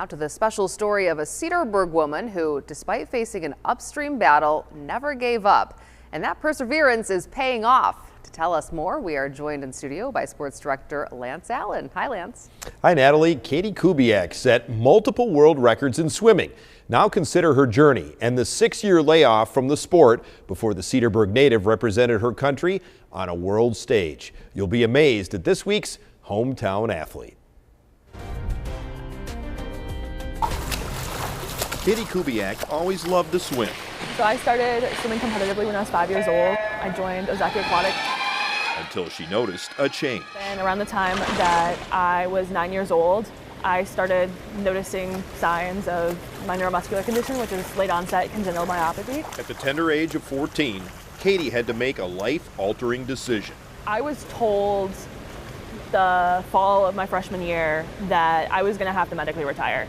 Now to the special story of a Cedarburg woman who, despite facing an upstream battle, never gave up. And that perseverance is paying off. To tell us more, we are joined in studio by sports director Lance Allen. Hi, Lance. Hi, Natalie. Katie Kubiak set multiple world records in swimming. Now consider her journey and the 6-year layoff from the sport before the Cedarburg native represented her country on a world stage. You'll be amazed at this week's hometown athlete. Katie Kubiak always loved to swim. So I started swimming competitively when I was 5 years old. I joined Ozaki Aquatic. Until she noticed a change. And around the time that I was 9 years old, I started noticing signs of my neuromuscular condition, which is late onset congenital myopathy. At the tender age of 14, Katie had to make a life-altering decision. I was told the fall of my freshman year that I was going to have to medically retire.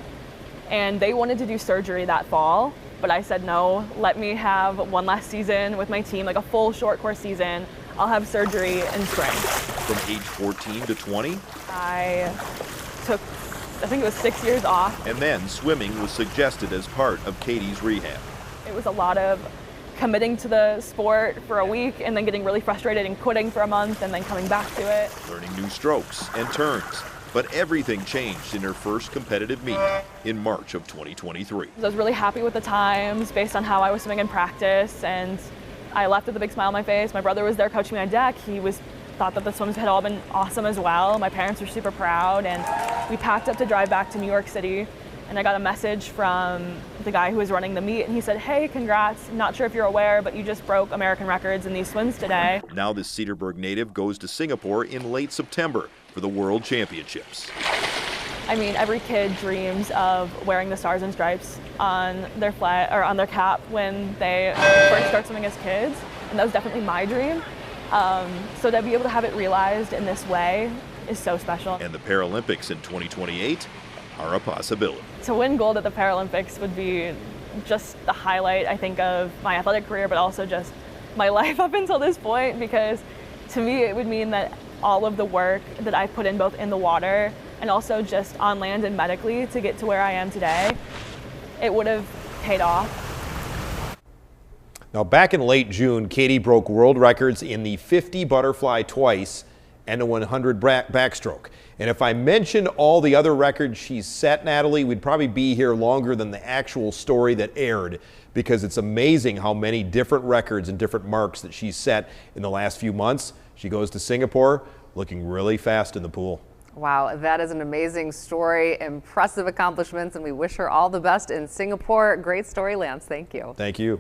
And they wanted to do surgery that fall, but I said no, let me have one last season with my team, like a full short course season. I'll have surgery in spring. From age 14 to 20? I took, I think it was 6 years off. And then swimming was suggested as part of Katie's rehab. It was a lot of committing to the sport for a week and then getting really frustrated and quitting for a month and then coming back to it. Learning new strokes and turns. But everything changed in her first competitive meet in March of 2023. I was really happy with the times based on how I was swimming in practice, and I left with a big smile on my face. My brother was there coaching me on deck. He thought that the swims had all been awesome as well. My parents were super proud, and we packed up to drive back to New York City. And I got a message from the guy who was running the meet, and he said, "Hey, congrats. Not sure if you're aware, but you just broke American records in these swims today." Now this Cedarburg native goes to Singapore in late September for the World Championships. I mean, every kid dreams of wearing the stars and stripes on their flag or on their cap when they first start swimming as kids, and that was definitely my dream. So to be able to have it realized in this way is so special. And the Paralympics in 2028 are a possibility. To win gold at the Paralympics would be just the highlight, I think, of my athletic career, but also just my life up until this point, because to me it would mean that all of the work that I put in both in the water and also just on land and medically to get to where I am today, it would have paid off. Now back in late June, Katie broke world records in the 50 butterfly twice and the 100 backstroke. And if I mentioned all the other records she's set, Natalie, we'd probably be here longer than the actual story that aired, because it's amazing how many different records and different marks that she's set in the last few months. She goes to Singapore looking really fast in the pool. Wow, that is an amazing story, impressive accomplishments, and we wish her all the best in Singapore. Great story, Lance. Thank you. Thank you.